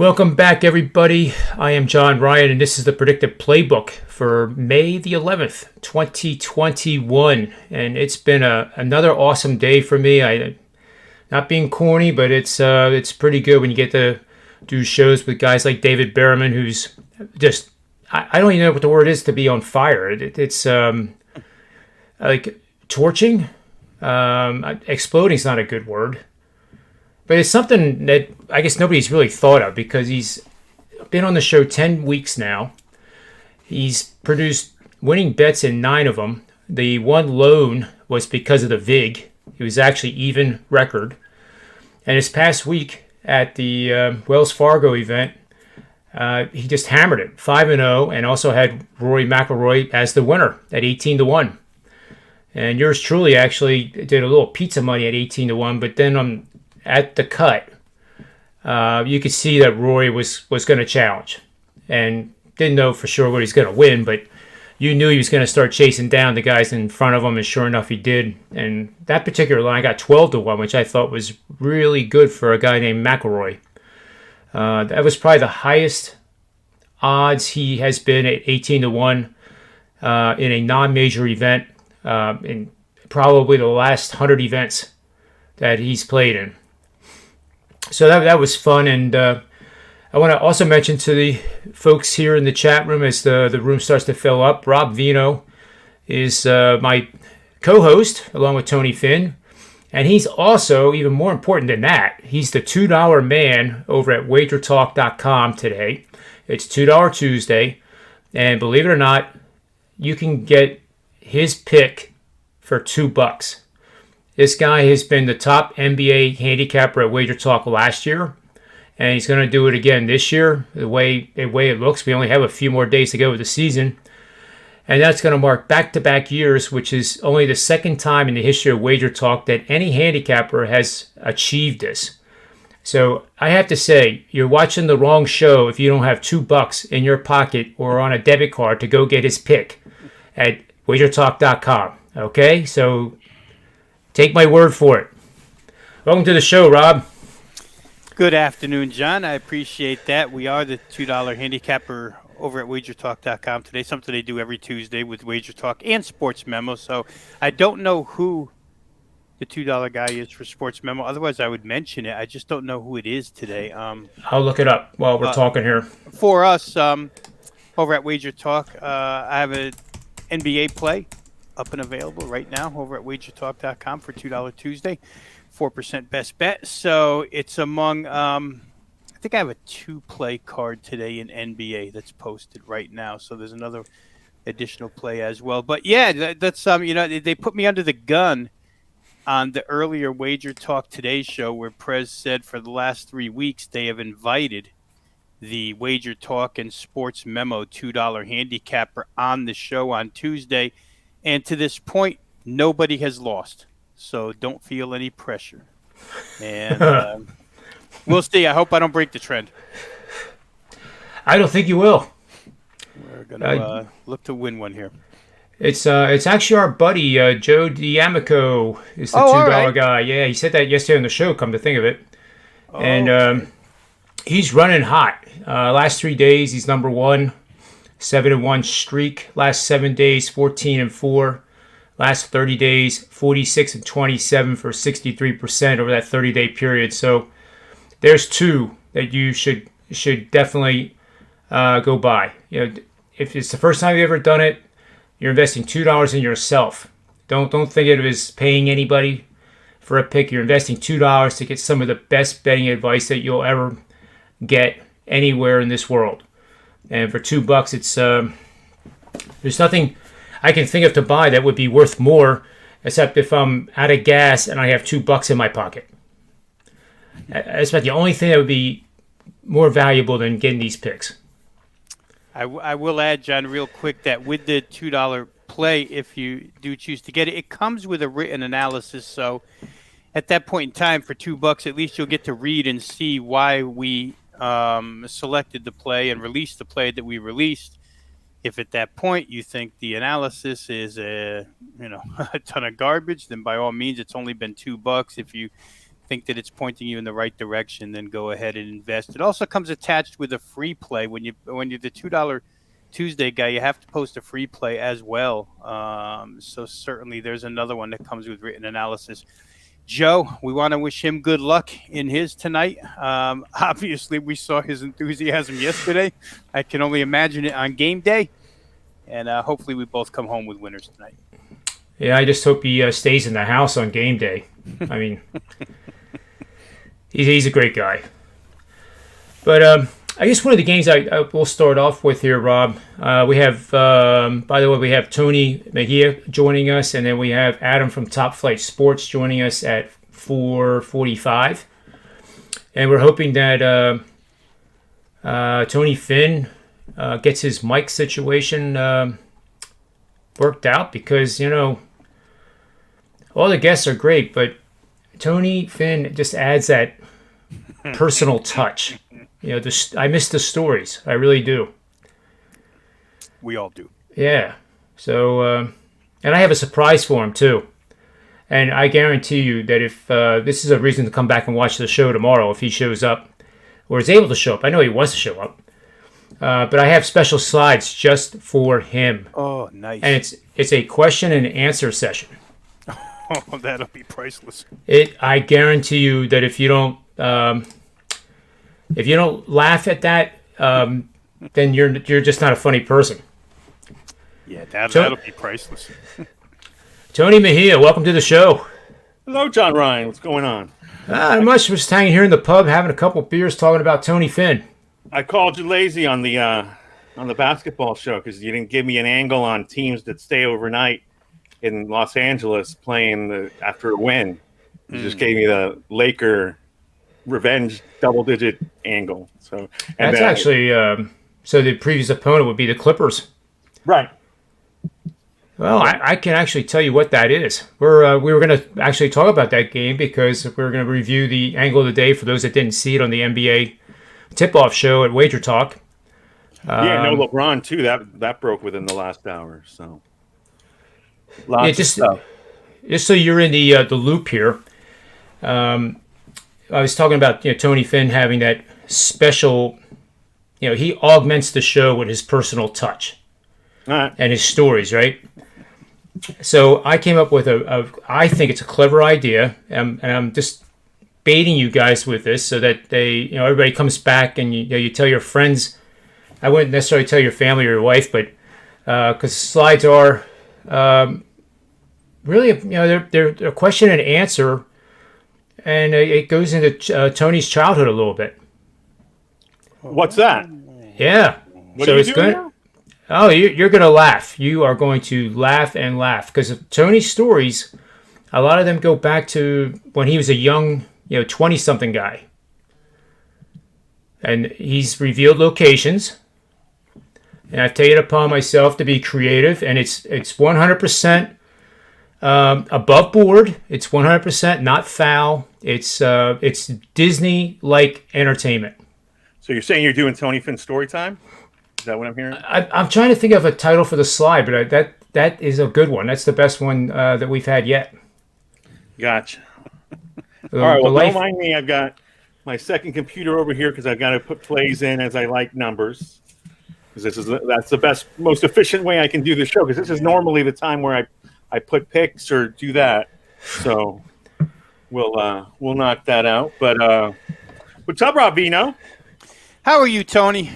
Welcome back, everybody. I am John Ryan, and this is the Predictive PlayBook for May the 11th, 2021. And it's been another awesome day for me. Not being corny, but it's pretty good when you get to do shows with guys like David Berriman, who's just, I don't even know what the word is to be on fire. It's like torching. Exploding is not a good word. But it's something that I guess nobody's really thought of because he's been on the show 10 weeks now. He's produced winning bets in 9 of them. The one lone was because of the VIG. It was actually even record. And this past week at the Wells Fargo event, he just hammered it, 5-0, and also had Rory McIlroy as the winner at 18-1. And yours truly actually did a little pizza money at 18-1, but then at the cut, you could see that Rory was going to challenge, and didn't know for sure what he's going to win, but you knew he was going to start chasing down the guys in front of him, and sure enough, he did. And that particular line got 12-1, which I thought was really good for a guy named McIlroy. That was probably the highest odds he has been at 18-1 in a non-major event in probably the last 100 events that he's played in. So that was fun, and I want to also mention to the folks here in the chat room as the room starts to fill up, Rob Vino is my co-host along with Tony Finn, and he's also, even more important than that, he's the $2 man over at wagertalk.com today. It's $2 Tuesday, and believe it or not, you can get his pick for $2. This guy has been the top NBA handicapper at Wager Talk last year, and he's going to do it again this year. The way it looks, we only have a few more days to go with the season, and that's going to mark back-to-back years, which is only the second time in the history of Wager Talk that any handicapper has achieved this. So I have to say, you're watching the wrong show if you don't have $2 in your pocket or on a debit card to go get his pick at wagertalk.com. Okay, so take my word for it. Welcome to the show, Rob. Good afternoon, John. I appreciate that. We are the $2 handicapper over at wagertalk.com today, something they do every Tuesday with Wager Talk and Sports Memo. So I don't know who the $2 guy is for Sports Memo. Otherwise, I would mention it. I just don't know who it is today. I'll look it up while we're talking here. For us, over at Wager Talk, I have an NBA play up and available right now over at wagertalk.com for $2 Tuesday, 4% best bet. So it's among, I think I have a 2-play card today in NBA that's posted right now. So there's another additional play as well. But yeah, that's, they put me under the gun on the earlier Wager Talk Today show where Prez said for the last 3 weeks they have invited the Wager Talk and Sports Memo $2 handicapper on the show on Tuesday. And to this point, nobody has lost. So don't feel any pressure. And we'll see. I hope I don't break the trend. I don't think you will. We're going to look to win one here. It's actually our buddy, Joe D'Amico is the $2 guy. Yeah, he said that yesterday on the show, come to think of it. And he's running hot. Last 3 days, he's number one. 7-1 streak. Last 7 days, 14-4. Last 30 days, 46-27 for 63% over that 30-day period. So there's two that you should definitely go buy. You know, if it's the first time you've ever done it, you're investing $2 in yourself. Don't think of it as paying anybody for a pick. You're investing $2 to get some of the best betting advice that you'll ever get anywhere in this world. And for $2, it's there's nothing I can think of to buy that would be worth more, except if I'm out of gas and I have $2 in my pocket. That's about the only thing that would be more valuable than getting these picks. I will add, John, real quick, that with the $2 play, if you do choose to get it, it comes with a written analysis. So at that point in time, for $2, at least you'll get to read and see why we selected the play and released the play that we released. If at that point you think the analysis is a ton of garbage, then by all means it's only been $2. If you think that it's pointing you in the right direction, then go ahead and invest. It also comes attached with a free play. When you're the $2 Tuesday guy, you have to post a free play as well. So certainly there's another one that comes with written analysis. Joe, we want to wish him good luck in his tonight. Obviously, we saw his enthusiasm yesterday. I can only imagine it on game day. And hopefully we both come home with winners tonight. Yeah, I just hope he stays in the house on game day. I mean, he's a great guy. But I guess one of the games I will start off with here, Rob. We have, by the way, we have Tony Mejia joining us, and then we have Adam from Top Flight Sports joining us at 4:45. And we're hoping that Tony Finn gets his mic situation worked out, because, all the guests are great, but Tony Finn just adds that personal touch. I miss the stories. I really do. We all do. Yeah. So, and I have a surprise for him too. And I guarantee you that if this is a reason to come back and watch the show tomorrow, if he shows up or is able to show up. I know he wants to show up. But I have special slides just for him. Oh, nice. And it's a question and answer session. Oh, that'll be priceless. I guarantee you that if you don't laugh at that, then you're just not a funny person. Yeah, that'll be priceless. Tony Mejia, welcome to the show. Hello, John Ryan. What's going on? Not much. We're just hanging here in the pub, having a couple of beers, talking about Tony Finn. I called you lazy on the basketball show because you didn't give me an angle on teams that stay overnight in Los Angeles playing after a win. You just gave me the Laker revenge double-digit angle. So that's actually so the previous opponent would be the Clippers. Right. Well, I can actually tell you what that is. We were going to actually talk about that game because we're going to review the angle of the day for those that didn't see it on the NBA tip-off show at Wager Talk. Yeah, no LeBron too. That broke within the last hour. So, just so you're in the loop here. I was talking about Tony Finn having that special. He augments the show with his personal touch and his stories, right? So I came up with I think it's a clever idea, and I'm just baiting you guys with this so that everybody comes back and you tell your friends. I wouldn't necessarily tell your family or your wife, but because slides are really they're a question and answer, and it goes into Tony's childhood a little bit. What's that? Yeah. What are you doing now? Oh, you're going to laugh. You are going to laugh and laugh because of Tony's stories. A lot of them go back to when he was a young, 20-something guy. And he's revealed locations. And I've taken it upon myself to be creative. And it's 100% above board. It's 100% not foul. It's Disney-like entertainment. So you're saying you're doing Tony Finn story time? Is that what I'm hearing? I'm trying to think of a title for the slide, but that is a good one. That's the best one that we've had yet. Gotcha. All right, well, don't mind me. I've got my second computer over here because I've got to put plays in as I like numbers. Because that's the best, most efficient way I can do the show. Because this is normally the time where I put picks or do that. So we'll knock that out. But what's up, Robino? How are you, Tony?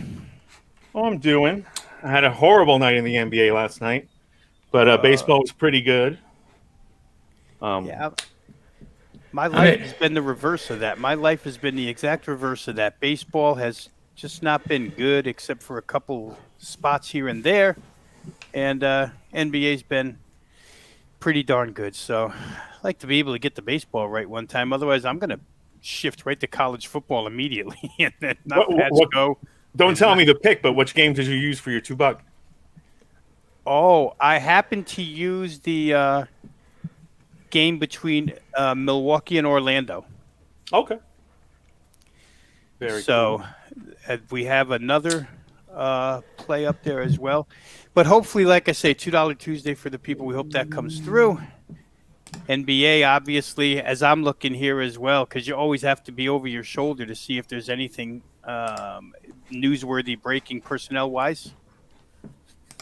Oh, I'm doing. I had a horrible night in the NBA last night, but baseball was pretty good. Yeah. My life has been the reverse of that. My life has been the exact reverse of that. Baseball has just not been good except for a couple spots here and there. And NBA's been pretty darn good. So I'd like to be able to get the baseball right one time. Otherwise, I'm going to shift right to college football immediately and then not go. Don't tell me the pick, but which game did you use for your $2? Oh, I happened to use the game between Milwaukee and Orlando. Okay. Very cool. We have another play up there as well. But hopefully, like I say, $2 Tuesday for the people. We hope that comes through. NBA, obviously, as I'm looking here as well, because you always have to be over your shoulder to see if there's anything newsworthy breaking personnel-wise.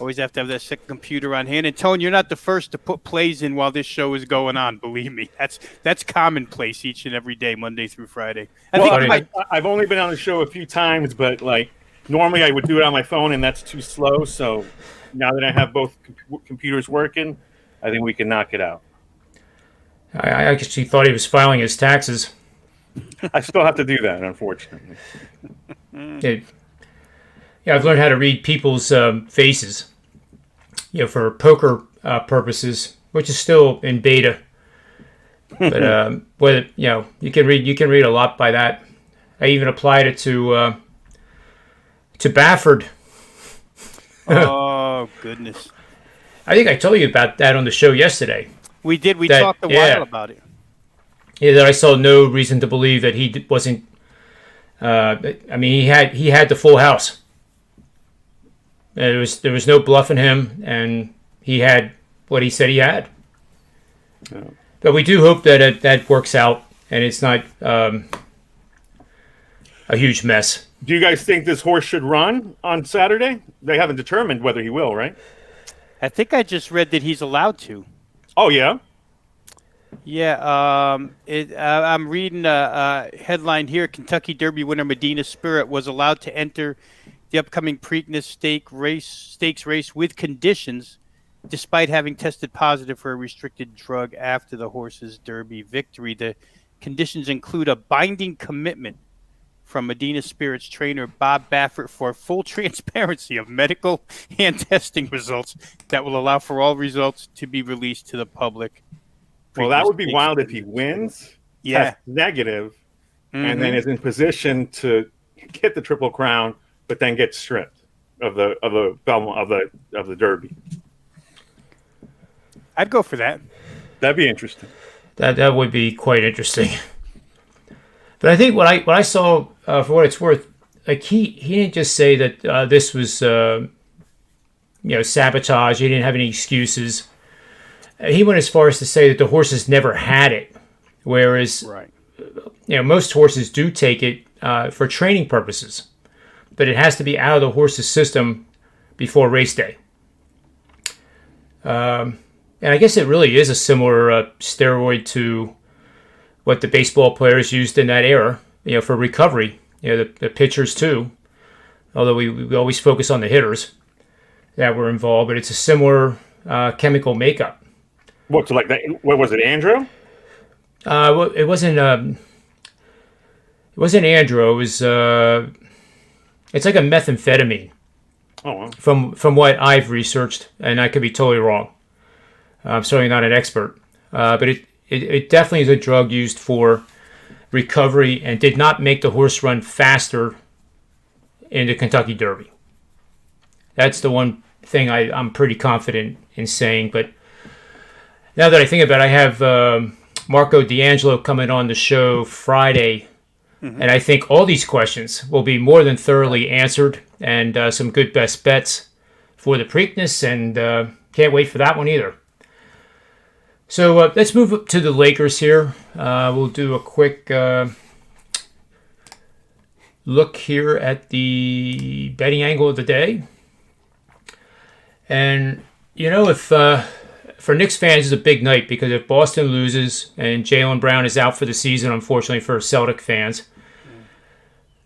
Always have to have that second computer on hand. And Tone, you're not the first to put plays in while this show is going on. Believe me, that's commonplace each and every day, Monday through Friday. I've only been on the show a few times, but like normally I would do it on my phone, and that's too slow. So now that I have both computers working, I think we can knock it out. I actually thought he was filing his taxes. I still have to do that, unfortunately. Yeah, I've learned how to read people's faces, for poker purposes, which is still in beta. But you can read a lot by that. I even applied it to Bafford. Oh goodness! I think I told you about that on the show yesterday. We did. We talked a while about it. Yeah, that I saw no reason to believe that he wasn't. He had the full house. There was no bluffing him, and he had what he said he had. Yeah. But we do hope that that works out, and it's not a huge mess. Do you guys think this horse should run on Saturday? They haven't determined whether he will, right? I think I just read that he's allowed to. Oh, yeah? Yeah. I'm reading a headline here. Kentucky Derby winner Medina Spirit was allowed to enter the upcoming Preakness Stakes race with conditions, despite having tested positive for a restricted drug after the horse's Derby victory. The conditions include a binding commitment from Medina Spirit's trainer Bob Baffert for full transparency of medical and testing results that will allow for all results to be released to the public. Well, that would be wild if he wins, tests negative, and then is in position to get the Triple Crown, but then gets stripped of the Derby. I'd go for that. That'd be interesting. That would be quite interesting. But I think what I saw, for what it's worth, like he didn't just say that this was sabotage. He didn't have any excuses. He went as far as to say that the horses never had it, whereas most horses do take it for training purposes, but it has to be out of the horse's system before race day. And I guess it really is a similar steroid to what the baseball players used in that era, for recovery. The pitchers too, although we always focus on the hitters that were involved, but it's a similar chemical makeup. What, so like that? What was it, Andro? It wasn't. It wasn't Andro. It was. It's like a methamphetamine. Oh, wow. From what I've researched, and I could be totally wrong. I'm certainly not an expert, but it definitely is a drug used for recovery and did not make the horse run faster in the Kentucky Derby. That's the one thing I'm pretty confident in saying. But now that I think about it, I have Marco D'Angelo coming on the show Friday, and I think all these questions will be more than thoroughly answered, and some good best bets for the Preakness, and can't wait for that one either. So let's move up to the Lakers here. We'll do a quick look here at the betting angle of the day. And, if for Knicks fans, it's a big night, because if Boston loses and Jaylen Brown is out for the season, unfortunately for Celtic fans,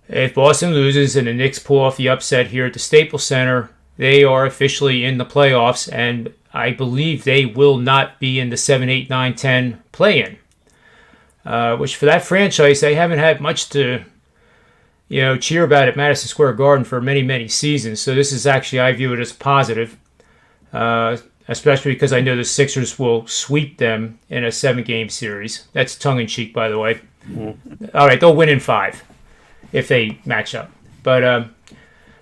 if Boston loses and the Knicks pull off the upset here at the Staples Center, they are officially in the playoffs, and I believe they will not be in the 7, 8, 9, 10 play-in, which for that franchise, they haven't had much to, cheer about at Madison Square Garden for many, many seasons. So this is actually, I view it as positive, especially because I know the Sixers will sweep them in a 7-game series. That's tongue-in-cheek, by the way. All right, they'll win in 5 if they match up. But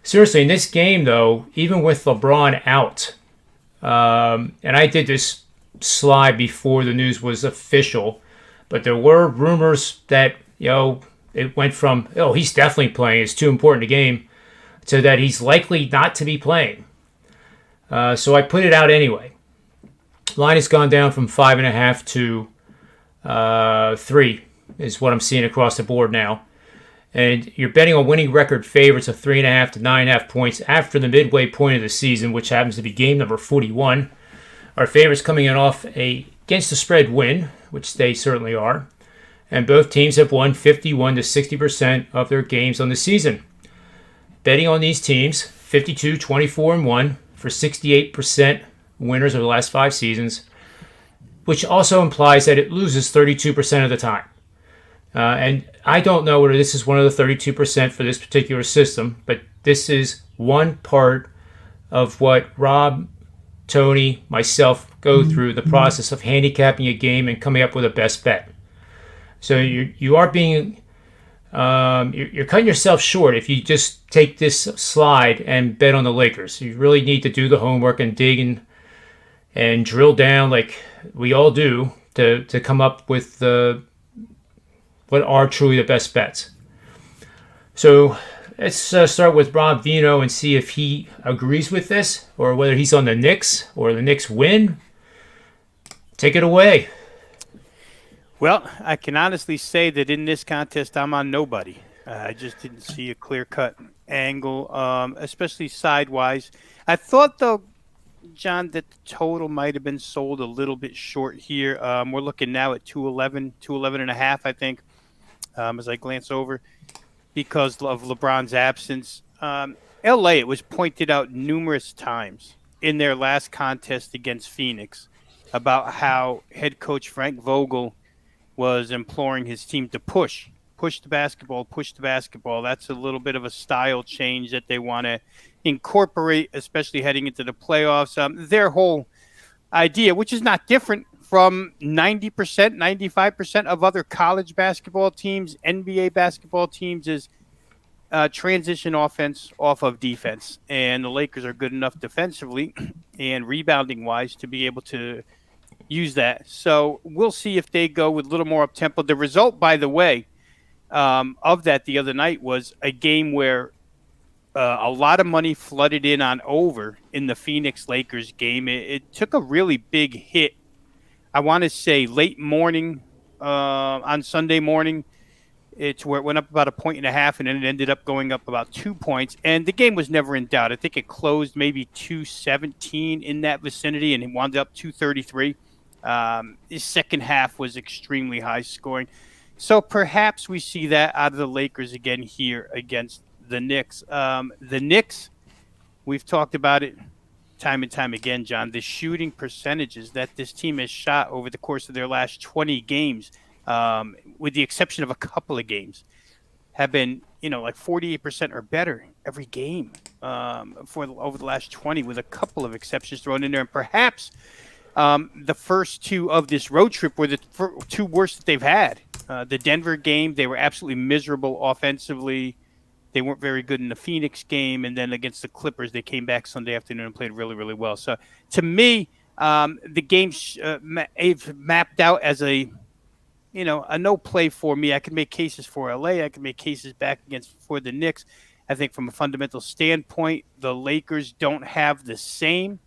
seriously, in this game, though, even with LeBron out, and I did this slide before the news was official, but there were rumors that, it went from, he's definitely playing, it's too important a game, to that he's likely not to be playing. So I put it out anyway. Line has gone down from 5.5 to 3 is what I'm seeing across the board now. And you're betting on winning record favorites of 3.5 to 9.5 points after the midway point of the season, which happens to be game number 41. Our favorites coming in off a against the spread win, which they certainly are. And both teams have won 51 to 60% of their games on the season. Betting on these teams, 52, 24, and 1 for 68% winners of the last 5 seasons, which also implies that it loses 32% of the time. And I don't know whether this is one of the 32% for this particular system, but this is one part of what Rob, Tony, myself go through the process of handicapping a game and coming up with a best bet. So you are being you're cutting yourself short if you just take this slide and bet on the Lakers. You really need to do the homework and dig and drill down like we all do to come up with what are truly the best bets. So let's start with Rob Vino and see if he agrees with this or whether he's on the Knicks or the Knicks win. Take it away. Well, I can honestly say that in this contest, I'm on nobody. I just didn't see a clear-cut angle, especially sidewise. I thought, though, John, that the total might have been sold a little bit short here. We're looking now at 211.5, I think, as I glance over, because of LeBron's absence. L.A., it was pointed out numerous times in their last contest against Phoenix about how head coach Frank Vogel was imploring his team to push the basketball. That's a little bit of a style change that they want to incorporate, especially heading into the playoffs. Their whole idea, which is not different from 90%, 95% of other college basketball teams, NBA basketball teams, is transition offense off of defense. And the Lakers are good enough defensively and rebounding-wise to be able to use that. So we'll see if they go with a little more up-tempo. The result, by the way, of that the other night was a game where a lot of money flooded in on over in the Phoenix Lakers game. It took a really big hit, I want to say, late morning on Sunday morning. It's where it went up about 1.5 points, and then it ended up going up about 2 points. And the game was never in doubt. I think it closed maybe 217 in that vicinity, and it wound up 233. His second half was extremely high scoring. So perhaps we see that out of the Lakers again here against the Knicks. The Knicks, we've talked about it time and time again, John. The shooting percentages that this team has shot over the course of their last 20 games, with the exception of a couple of games, have been, like 48% or better every game over the last 20, with a couple of exceptions thrown in there. And perhaps the first two of this road trip were the two worst that they've had. The Denver game, they were absolutely miserable offensively. They weren't very good in the Phoenix game. And then against the Clippers, they came back Sunday afternoon and played really, really well. So to me, the game's mapped out as a no play for me. I can make cases for LA. I can make cases back for the Knicks. I think from a fundamental standpoint, the Lakers don't have the same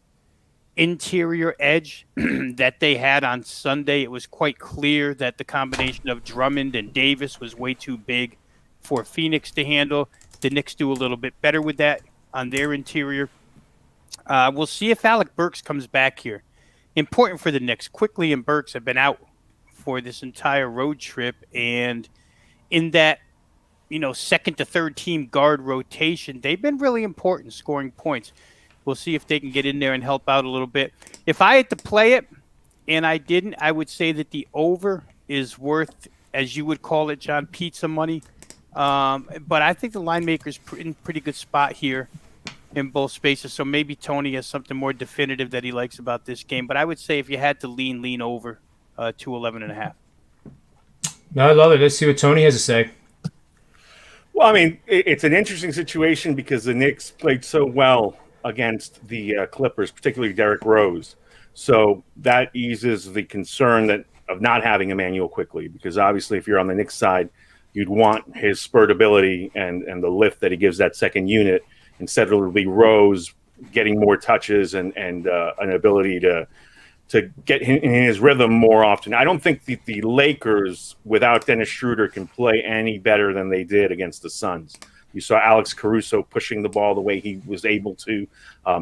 interior edge that they had on Sunday. It was quite clear that the combination of Drummond and Davis was way too big for Phoenix to handle. The Knicks do a little bit better with that on their interior. We'll see if Alec Burks comes back here. Important for the Knicks. Quickly and Burks have been out for this entire road trip, and in that second to third team guard rotation, they've been really important scoring points. We'll see if they can get in there and help out a little bit. If I had to play it, and I didn't, I would say that the over is worth, as you would call it, John, pizza money. But I think the line maker's in pretty good spot here in both spaces. So maybe Tony has something more definitive that he likes about this game. But I would say if you had to lean over 211.5. No, I love it. Let's see what Tony has to say. Well, I mean, it's an interesting situation because the Knicks played so well against the Clippers, particularly Derrick Rose. So that eases the concern of not having Emmanuel quickly, because obviously if you're on the Knicks side, you'd want his spurt ability and the lift that he gives that second unit. Instead, it'll be Rose getting more touches and an ability to to get in his rhythm more often. I don't think the Lakers without Dennis Schroeder can play any better than they did against the Suns. You saw Alex Caruso pushing the ball the way he was able to.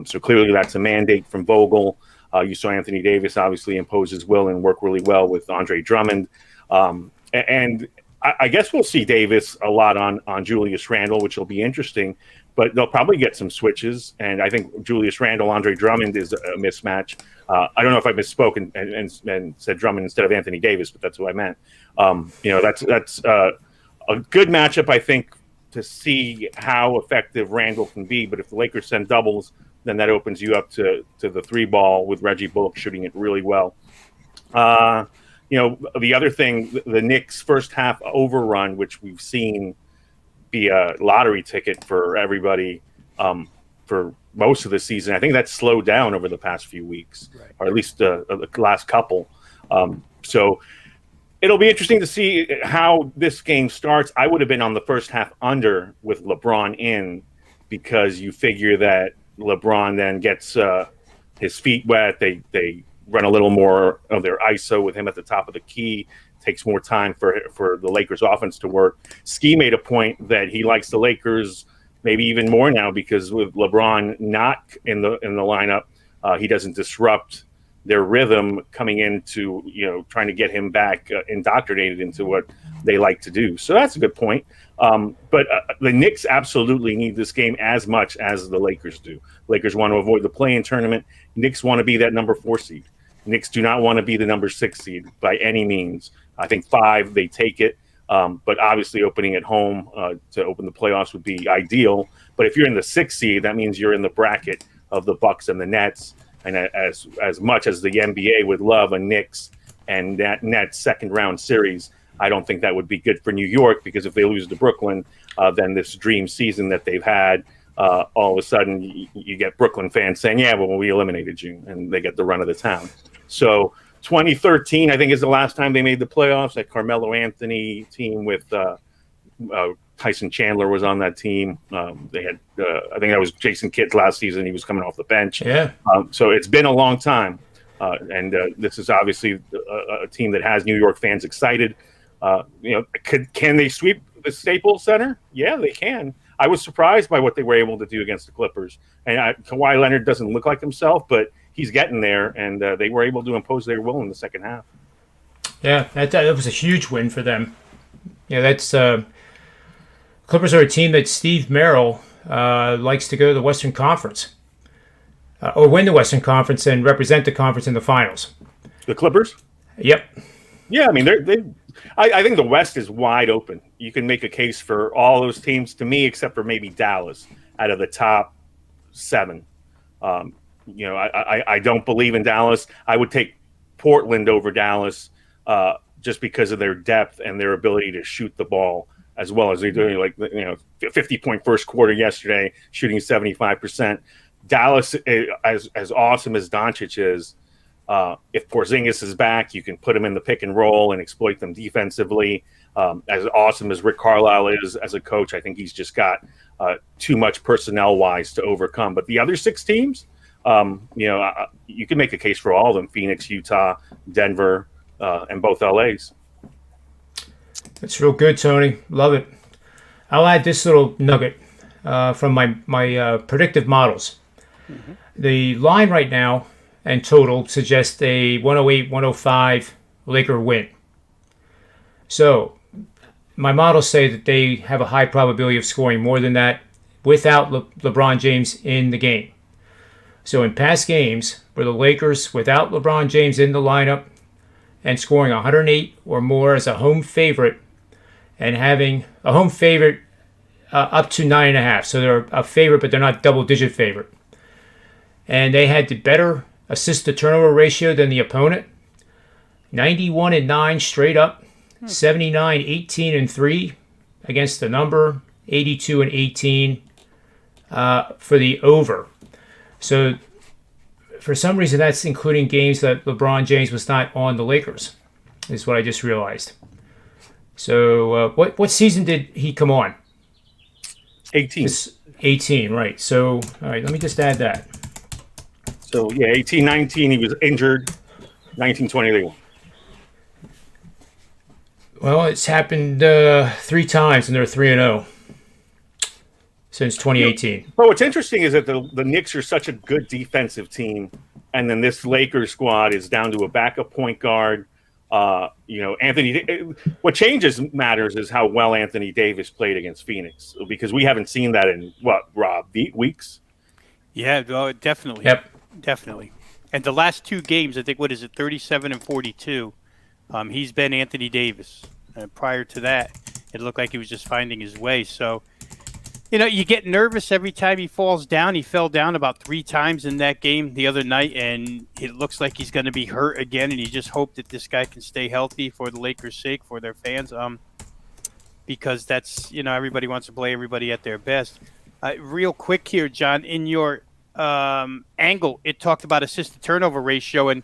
So clearly that's a mandate from Vogel. You saw Anthony Davis obviously impose his will and work really well with Andre Drummond. And I guess we'll see Davis a lot on Julius Randle, which will be interesting. But they'll probably get some switches. And I think Julius Randle, Andre Drummond is a mismatch. I don't know if I misspoke and said Drummond instead of Anthony Davis, but that's what I meant. That's a good matchup, I think, to see how effective Randle can be. But if the Lakers send doubles, then that opens you up to the three ball with Reggie Bullock shooting it really well. The other thing, the Knicks' first half overrun, which we've seen be a lottery ticket for everybody for most of the season. I think that's slowed down over the past few weeks, right, or at least the last couple. So it'll be interesting to see how this game starts. I would have been on the first half under with LeBron in, because you figure that LeBron then gets his feet wet. They run a little more of their ISO with him at the top of the key. Takes more time for the Lakers offense to work. Ski made a point that he likes the Lakers maybe even more now, because with LeBron not in the lineup, he doesn't disrupt their rhythm coming into, trying to get him back indoctrinated into what they like to do. So that's a good point. But the Knicks absolutely need this game as much as the Lakers do. Lakers want to avoid the play-in tournament. Knicks want to be that number 4 seed. Knicks do not want to be the number 6 seed by any means. I think 5, they take it. But obviously opening at home to open the playoffs would be ideal. But if you're in the 6th seed, that means you're in the bracket of the Bucks and the Nets. And as much as the NBA would love a Knicks and Nets second round series, I don't think that would be good for New York, because if they lose to Brooklyn, then this dream season that they've had, all of a sudden you get Brooklyn fans saying, yeah, well, we eliminated you, and they get the run of the town. So 2013, I think, is the last time they made the playoffs. That Carmelo Anthony team with Tyson Chandler was on that team. They had, I think that was Jason Kidd's last season. He was coming off the bench. Yeah. So it's been a long time. And this is obviously a team that has New York fans excited. Can they sweep the Staples Center? Yeah, they can. I was surprised by what they were able to do against the Clippers. And Kawhi Leonard doesn't look like himself, but he's getting there, and they were able to impose their will in the second half. Yeah, that was a huge win for them. Yeah, that's Clippers are a team that Steve Merrill likes to go to the Western Conference, or win the Western Conference and represent the conference in the finals. The Clippers? Yep. Yeah, I mean, I think the West is wide open. You can make a case for all those teams, to me, except for maybe Dallas, out of the top 7. I don't believe in Dallas. I would take Portland over Dallas just because of their depth and their ability to shoot the ball as well as they're doing. 50-point first quarter yesterday, shooting 75%. Dallas, as awesome as Doncic is, if Porzingis is back, you can put him in the pick and roll and exploit them defensively. As awesome as Rick Carlisle is as a coach, I think he's just got too much personnel-wise to overcome. But the other 6 teams, you can make a case for all of them: Phoenix, Utah, Denver, and both LAs. That's real good, Tony. Love it. I'll add this little nugget from my predictive models. Mm-hmm. The line right now and total suggests a 108-105 Laker win. So my models say that they have a high probability of scoring more than that without LeBron James in the game. So in past games where the Lakers, without LeBron James in the lineup and scoring 108 or more as a home favorite, and having a home favorite up to 9.5. So they're a favorite, but they're not double-digit favorite. And they had the better assist-to-turnover ratio than the opponent. 91-9 straight up. 79-18-3 against the number. 82-18 for the over. So for some reason, that's including games that LeBron James was not on the Lakers, is what I just realized. So what season did he come on? 18. 18, right. So, all right, let me just add that. So, yeah, 18-19, he was injured. 1920 they won. Well, it's happened 3 times, and they're 3-0 since 2018. But what's interesting is that the Knicks are such a good defensive team, and then this Lakers squad is down to a backup point guard. Anthony. What changes matters is how well Anthony Davis played against Phoenix, because we haven't seen that in Rob, weeks. Yeah, well, definitely. Yep, definitely. And the last 2 games, I think, 37 and 42. He's been Anthony Davis. Prior to that, it looked like he was just finding his way. So, you get nervous every time he falls down. He fell down about 3 times in that game the other night, and it looks like he's going to be hurt again. And you just hope that this guy can stay healthy for the Lakers' sake, for their fans, because that's, everybody wants to play everybody at their best. Real quick here, John, in your angle, it talked about assist to turnover ratio, and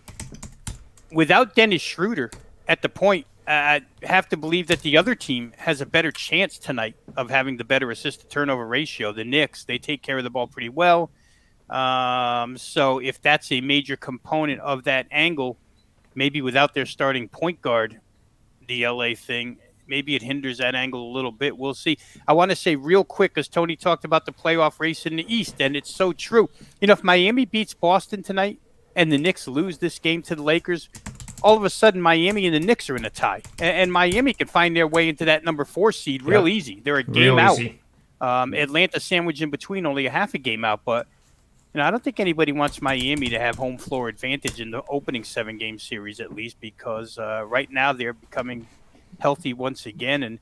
without Dennis Schroeder at the point, I have to believe that the other team has a better chance tonight of having the better assist to turnover ratio. The Knicks, they take care of the ball pretty well. So if that's a major component of that angle, maybe without their starting point guard, the LA thing, maybe it hinders that angle a little bit. We'll see. I want to say real quick, because Tony talked about the playoff race in the East, and it's so true. If Miami beats Boston tonight and the Knicks lose this game to the Lakers, all of a sudden Miami and the Knicks are in a tie. And Miami can find their way into that number 4 seed real easy. They're a game out. Atlanta sandwiched in between, only a half a game out. But I don't think anybody wants Miami to have home floor advantage in the opening 7-game series, at least, because right now they're becoming healthy once again. And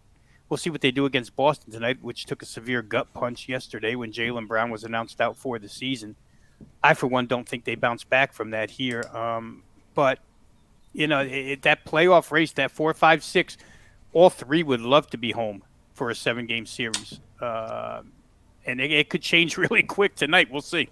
we'll see what they do against Boston tonight, which took a severe gut punch yesterday when Jaylen Brown was announced out for the season. I, for one, don't think they bounce back from that here. But that playoff race, that 4, 5, 6, all 3 would love to be home for a 7-game series. And it could change really quick tonight. We'll see.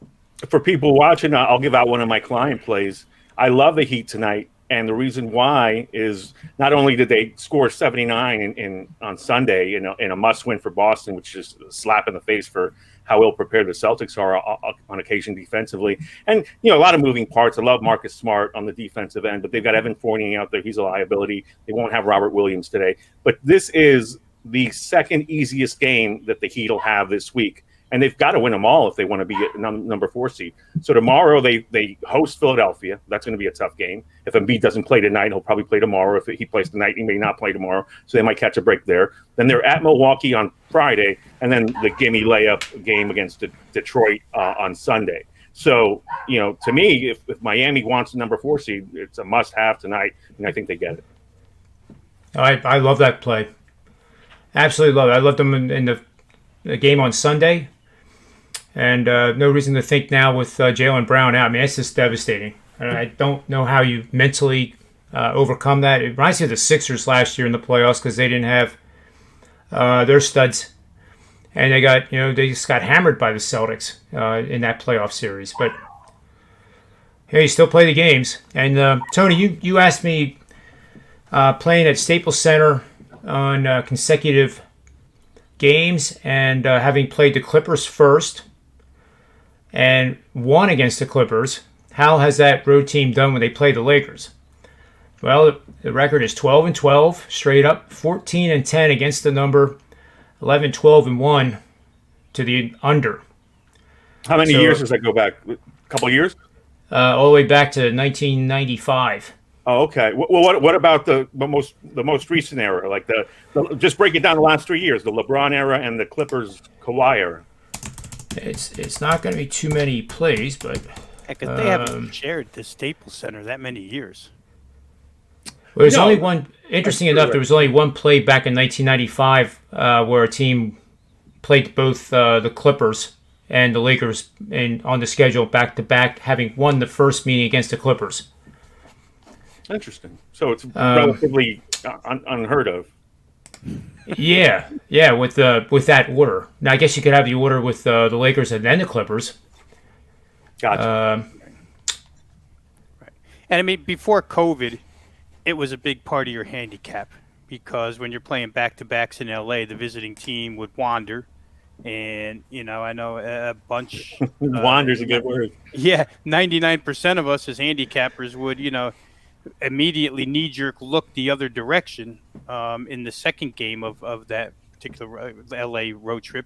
For people watching, I'll give out one of my client plays. I love the Heat tonight, and the reason why is not only did they score 79 on Sunday in a must-win for Boston, which is a slap in the face for how ill prepared the Celtics are on occasion defensively. And, a lot of moving parts. I love Marcus Smart on the defensive end, but they've got Evan Fournier out there. He's a liability. They won't have Robert Williams today. But this is the second easiest game that the Heat will have this week. And they've got to win them all if they want to be at number 4 seed. So tomorrow they host Philadelphia. That's going to be a tough game. If Embiid doesn't play tonight, he'll probably play tomorrow. If he plays tonight, he may not play tomorrow. So they might catch a break there. Then they're at Milwaukee on Friday, and then the gimme layup game against Detroit on Sunday. So, to me, if Miami wants the number 4 seed, it's a must-have tonight, and I think they get it. I love that play. Absolutely love it. I loved them in the game on Sunday. And no reason to think now with Jaylen Brown out. I mean, it's just devastating. I don't know how you mentally overcome that. It reminds me of the Sixers last year in the playoffs because they didn't have their studs. And they just got hammered by the Celtics in that playoff series. But hey, you still play the games. And Tony, you asked me playing at Staples Center on consecutive games and having played the Clippers first and won against the Clippers. How has that road team done when they play the Lakers? Well, the record is 12-12 straight up, 14-10 against the number, 11-12-1 to the under. How many years does that go back? A couple of years? All the way back to 1995. Oh, okay. Well, what about the most recent era? Like just break it down the last 3 years, the LeBron era and the Clippers Kawhi era. It's not going to be too many plays, but heck, they haven't shared the Staples Center that many years. Well, there's only one. Interesting enough, there was only one play back in 1995 where a team played both the Clippers and the Lakers on the schedule back to back, having won the first meeting against the Clippers. Interesting. So it's relatively unheard of. Yeah, with that order. Now I guess you could have the order with the Lakers and then the Clippers. Gotcha. Right. And I mean, before COVID, it was a big part of your handicap because when you're playing back-to-backs in LA, the visiting team would wander. And, I know a bunch. Wander's a good word. Yeah, 99% of us as handicappers would, immediately knee-jerk look the other direction in the second game of that particular LA road trip.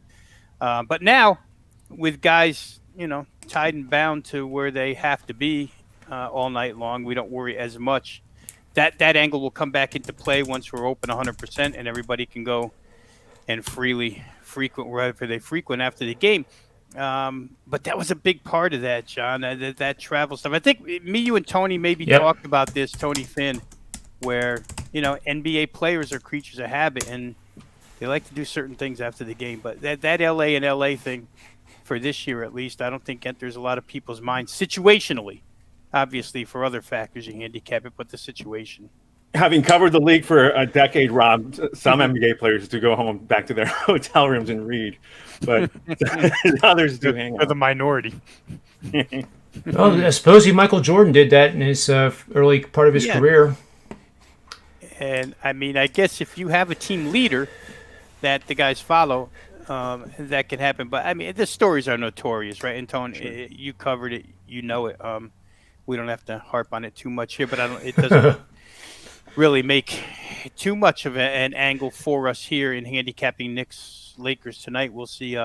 But now, with guys, tied and bound to where they have to be all night long, we don't worry as much. That angle will come back into play once we're open 100% and everybody can go and frequent wherever they frequent after the game. But that was a big part of that, John, that travel stuff. I think me, you, and Tony maybe talked about this, Tony Finn, where, NBA players are creatures of habit and they like to do certain things after the game. But that LA and LA thing for this year, at least, I don't think enters a lot of people's minds situationally. Obviously, for other factors, you handicap it, but the situation. Having covered the league for a decade, Rob, some NBA players do go home back to their hotel rooms and read, but others do hang out. For the minority. Well, supposedly Michael Jordan did that in his early part of his career. And, I mean, I guess if you have a team leader that the guys follow, that can happen. But, I mean, the stories are notorious, right? And, Tony, sure. You covered it. You know it. We don't have to harp on it too much here, but it doesn't really make too much of an angle for us here in handicapping Knicks Lakers tonight. We'll see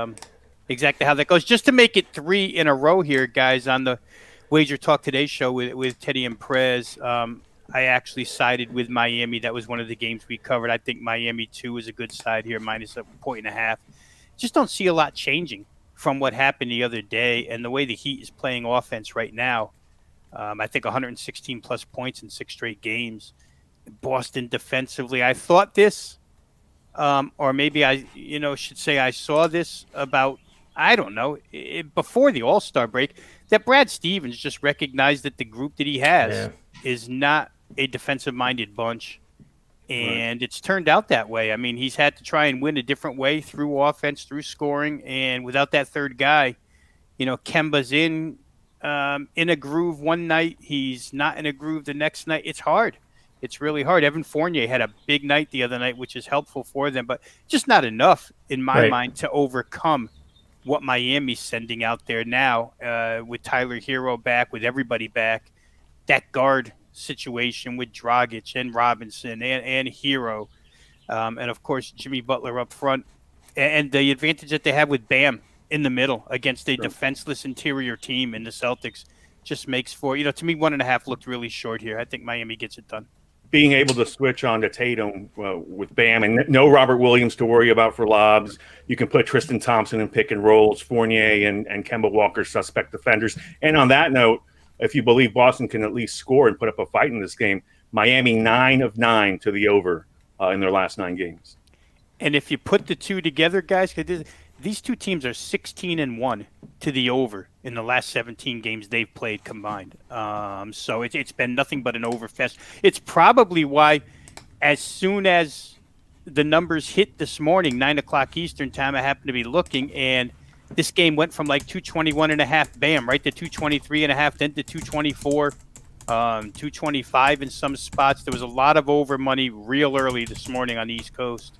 exactly how that goes. Just to make it 3 in a row here, guys, on the Wager Talk Today show with Teddy and Prez, I actually sided with Miami. That was one of the games we covered. I think Miami, too, is a good side here, minus 1.5. Just don't see a lot changing from what happened the other day and the way the Heat is playing offense right now. I think 116-plus points in 6 straight games. Boston defensively, I thought this, or maybe I should say I saw this about, I don't know, before the All-Star break, that Brad Stevens just recognized that the group that he has is not a defensive-minded bunch, and it's turned out that way. I mean, he's had to try and win a different way through offense, through scoring, and without that third guy, Kemba's in a groove one night, he's not in a groove the next night. It's hard. It's really hard. Evan Fournier had a big night the other night, which is helpful for them, but just not enough in my mind to overcome what Miami's sending out there now with Tyler Hero back, with everybody back. That guard situation with Dragic and Robinson and Hero, and of course Jimmy Butler up front, and the advantage that they have with Bam in the middle against a defenseless interior team in the Celtics just makes for, to me, 1.5 looked really short here. I think Miami gets it done. Being able to switch on to Tatum with Bam and no Robert Williams to worry about for lobs. You can put Tristan Thompson in pick and rolls, Fournier and Kemba Walker suspect defenders. And on that note, if you believe Boston can at least score and put up a fight in this game, Miami 9 of 9 to the over in their last 9 games. And if you put the two together, guys, these two teams are 16-1 to the over in the last 17 games they've played combined. So it's been nothing but an overfest. It's probably why, as soon as the numbers hit this morning, 9 o'clock Eastern time, I happened to be looking, and this game went from like 221.5, bam, right to 223.5, then to 224, 225 in some spots. There was a lot of over money real early this morning on the East Coast.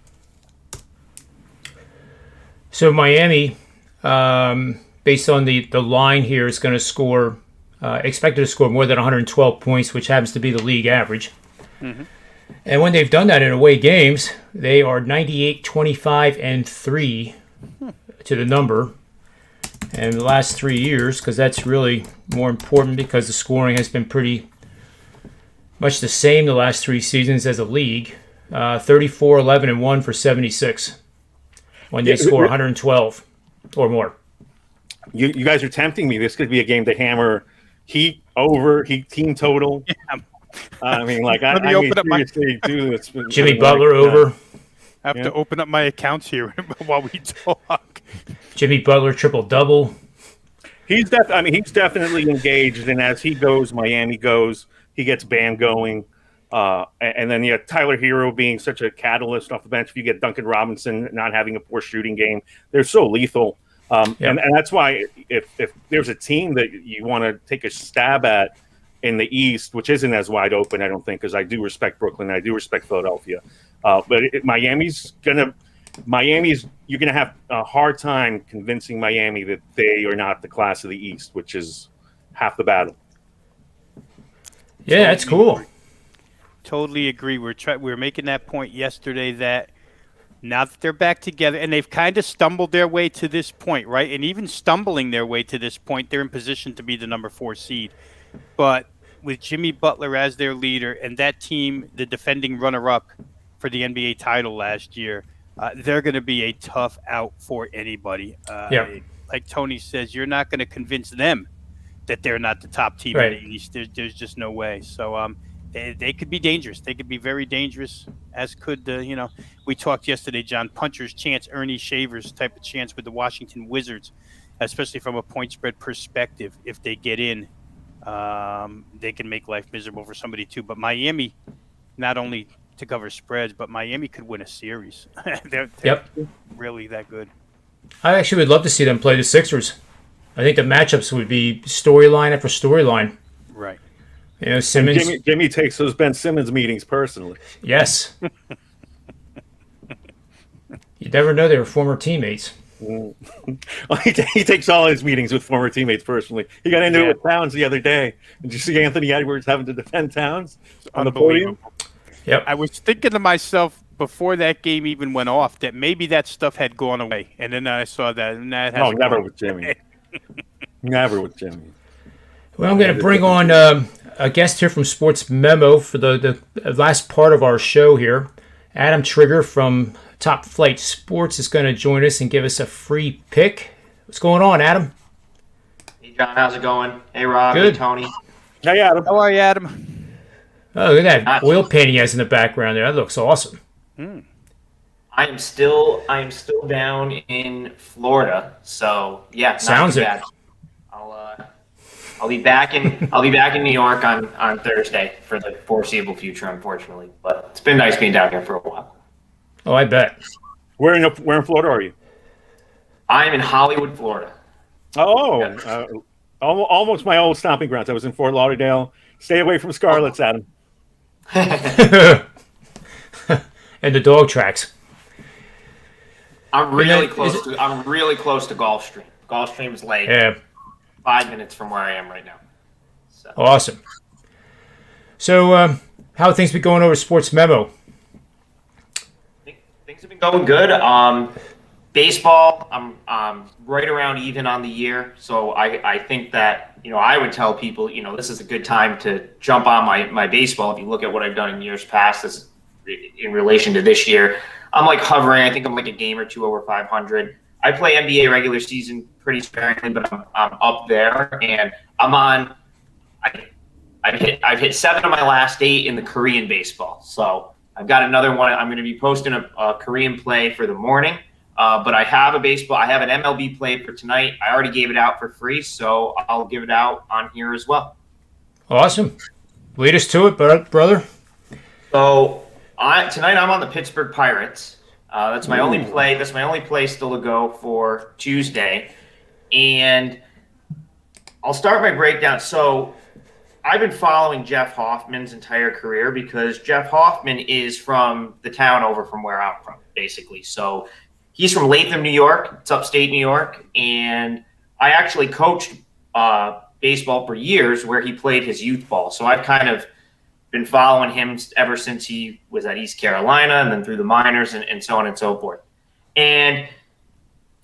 So Miami, based on the line here, is going to score, expected to score more than 112 points, which happens to be the league average. Mm-hmm. And when they've done that in away games, they are 98, 25, and 3 to the number. And the last 3 years, because that's really more important because the scoring has been pretty much the same the last 3 seasons as a league. 34, 11, and 1 for 76. When they score 112 or more. You guys are tempting me. This could be a game to hammer Heat over, Heat team total. Yeah. I mean, like, seriously, do this. Jimmy Butler over. I have to open up my accounts here while we talk. Jimmy Butler triple-double. He's definitely engaged, and as he goes, Miami goes. He gets Bam going. And then Tyler Hero being such a catalyst off the bench. If you get Duncan Robinson not having a poor shooting game, they're so lethal. And that's why if there's a team that you want to take a stab at in the East, which isn't as wide open, I don't think, because I do respect Brooklyn, I do respect Philadelphia. But Miami's you're gonna have a hard time convincing Miami that they are not the class of the East, which is half the battle. Yeah, that's cool. totally agree. We were making that point yesterday that now that they're back together and they've kind of stumbled their way to this point, right? And even stumbling their way to this point, they're in position to be the number 4 seed. But with Jimmy Butler as their leader and that team, the defending runner-up for the NBA title last year, they're going to be a tough out for anybody. Like Tony says, you're not going to convince them that they're not the top team in the East. There's just no way. So they could be dangerous. They could be very dangerous, as could, we talked yesterday, John, puncher's chance, Ernie Shavers type of chance with the Washington Wizards, especially from a point spread perspective. If they get in, they can make life miserable for somebody too. But Miami, not only to cover spreads, but Miami could win a series. they're really that good. I actually would love to see them play the Sixers. I think the matchups would be storyline after storyline. Right. Simmons. Jimmy takes those Ben Simmons meetings personally. Yes. You never know, they were former teammates. He takes all his meetings with former teammates personally. He got into it with Towns the other day. Did you see Anthony Edwards having to defend Towns on the podium? Yep. I was thinking to myself before that game even went off that maybe that stuff had gone away, and then I saw that, and that has never with Jimmy. Never with Jimmy. Well, I'm going to bring on a guest here from Sports Memo for the last part of our show here. Adam Trigger from Top Flight Sports is going to join us and give us a free pick. What's going on, Adam? Hey, John. How's it going? Hey, Rob. Good. Hey, Tony. Hey, Adam. How are you, Adam? Oh, look at that oil painting he has in the background there. That looks awesome. I am still down in Florida, so yeah, sounds it. Bad. I'll be back in New York on Thursday for the foreseeable future, unfortunately. But it's been nice being down here for a while. Oh, I bet. Where in Florida are you? I'm in Hollywood, Florida. Oh, almost my old stomping grounds. I was in Fort Lauderdale. Stay away from Scarlet's, Adam. And the dog tracks. I'm really close to Gulfstream. Gulfstream is like 5 minutes from where I am right now. So. Awesome. So, how have things been going over Sports Memo? Things have been going good. Baseball, I'm right around even on the year. So I think that, I would tell people, this is a good time to jump on my baseball. If you look at what I've done in years past in relation to this year, I'm like hovering. I think I'm like a game or two over 500. I play NBA regular season pretty sparingly, but I'm up there, and I'm on. I've hit 7 of my last 8 in the Korean baseball. So I've got another one. I'm going to be posting a Korean play for the morning. But I have an MLB play for tonight. I already gave it out for free, so I'll give it out on here as well. Awesome. Lead us to it, brother. So tonight I'm on the Pittsburgh Pirates. That's my only play. That's my only play still to go for Tuesday. And I'll start my breakdown. So I've been following Jeff Hoffman's entire career because Jeff Hoffman is from the town over from where I'm from, basically. So he's from Latham, New York. It's upstate New York. And I actually coached baseball for years where he played his youth ball. So I've kind of been following him ever since he was at East Carolina and then through the minors and so on and so forth. And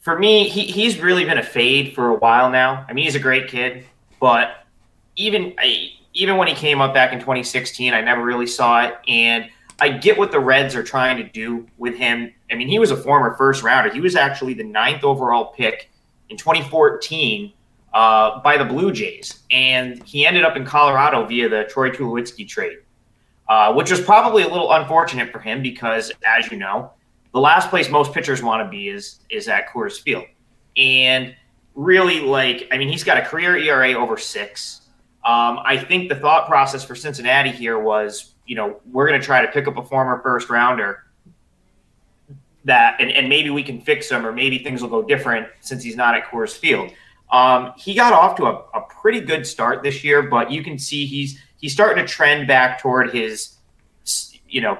for me, he's really been a fade for a while now. I mean, he's a great kid, but even when he came up back in 2016, I never really saw it. And I get what the Reds are trying to do with him. I mean, he was a former first rounder. He was actually the 9th overall pick in 2014 by the Blue Jays. And he ended up in Colorado via the Troy Tulowitzki trade, which was probably a little unfortunate for him because, as you know, the last place most pitchers want to be is at Coors Field. And really, he's got a career ERA over 6. I think the thought process for Cincinnati here was, we're going to try to pick up a former first rounder and maybe we can fix him or maybe things will go different since he's not at Coors Field. He got off to a pretty good start this year, but you can see he's starting to trend back toward his,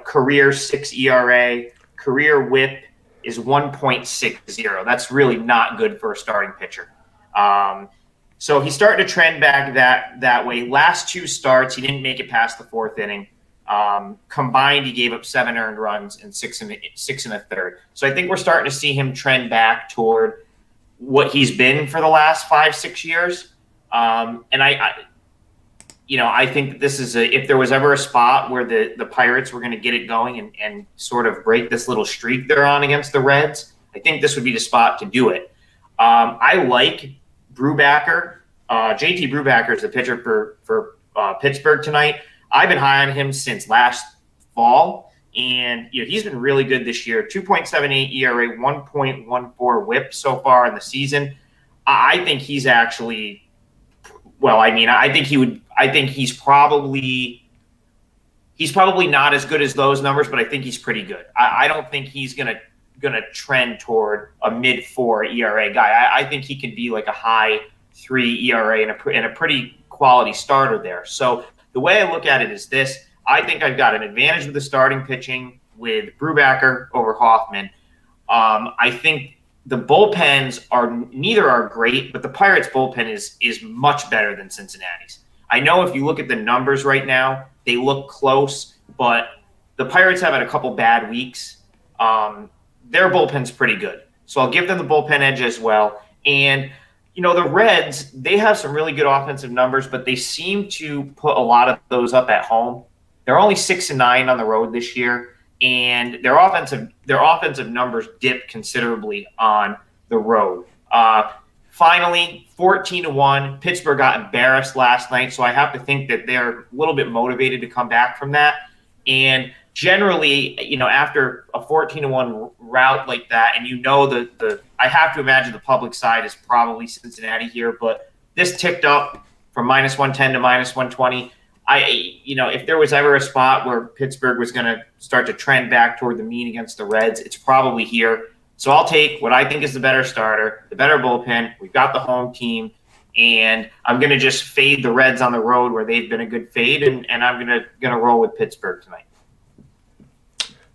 career 6 ERA. Career whip is 1.60. That's really not good for a starting pitcher. So he's starting to trend back that way. Last 2 starts, he didn't make it past the 4th inning. Combined, he gave up 7 earned runs and six and a third. So I think we're starting to see him trend back toward what he's been for the last 5-6 years. And I think this is if there was ever a spot where the Pirates were going to get it going and sort of break this little streak they're on against the Reds, I think this would be the spot to do it. I like Brubacher. JT Brubacher is the pitcher for Pittsburgh tonight. I've been high on him since last fall, and he's been really good this year. 2.78 ERA, 1.14 WHIP so far in the season. I think he's actually, I think he's probably not as good as those numbers, but I think he's pretty good. I don't think he's gonna trend toward a mid-4 ERA guy. I think he could be like a high 3 ERA and a pretty quality starter there. So the way I look at it is this. I think I've got an advantage with the starting pitching with Brubacher over Hoffman. I think the bullpens neither are great, but the Pirates bullpen is much better than Cincinnati's. I know if you look at the numbers right now, they look close, but the Pirates have had a couple bad weeks. Their bullpen's pretty good. So I'll give them the bullpen edge as well. And the Reds, they have some really good offensive numbers, but they seem to put a lot of those up at home. They're only 6-9 on the road this year, and their offensive numbers dip considerably on the road. Finally, 14-1. Pittsburgh got embarrassed last night, so I have to think that they're a little bit motivated to come back from that. And generally, after a 14-1 route like that, and I have to imagine the public side is probably Cincinnati here, but this ticked up from -110 to -120. If there was ever a spot where Pittsburgh was going to start to trend back toward the mean against the Reds, it's probably here. So I'll take what I think is the better starter, the better bullpen. We've got the home team, and I'm going to just fade the Reds on the road where they've been a good fade, and I'm going to roll with Pittsburgh tonight.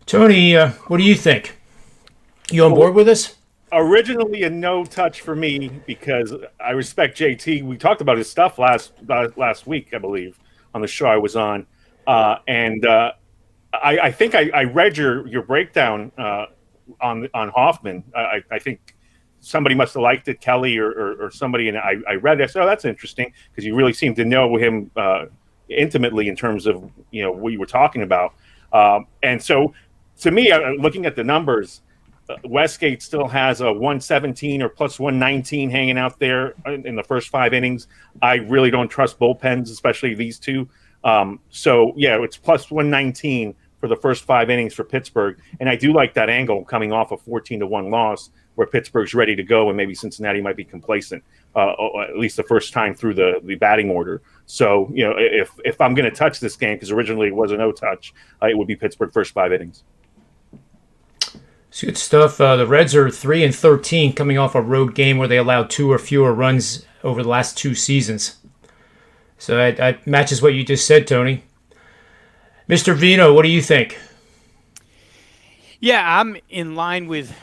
Tony, what do you think? You on board with us? Originally a no touch for me because I respect JT. We talked about his stuff last week, I believe, on the show I was on, and I think I read your breakdown on Hoffman. I think somebody must have liked it, Kelly or somebody, and I read it. So that's interesting because you really seem to know him intimately in terms of what you were talking about, and so. To me, looking at the numbers, Westgate still has a 117 or plus 119 hanging out there in the first 5 innings. I really don't trust bullpens, especially these two. It's plus 119 for the first 5 innings for Pittsburgh. And I do like that angle coming off a 14-1 loss where Pittsburgh's ready to go and maybe Cincinnati might be complacent, at least the first time through the batting order. So, if I'm going to touch this game, because originally it was a no touch, it would be Pittsburgh first 5 innings. It's good stuff. The Reds are 3-13 coming off a road game where they allowed 2 or fewer runs over the last 2 seasons. So that matches what you just said, Tony. Mr. Vino, what do you think? Yeah, I'm in line with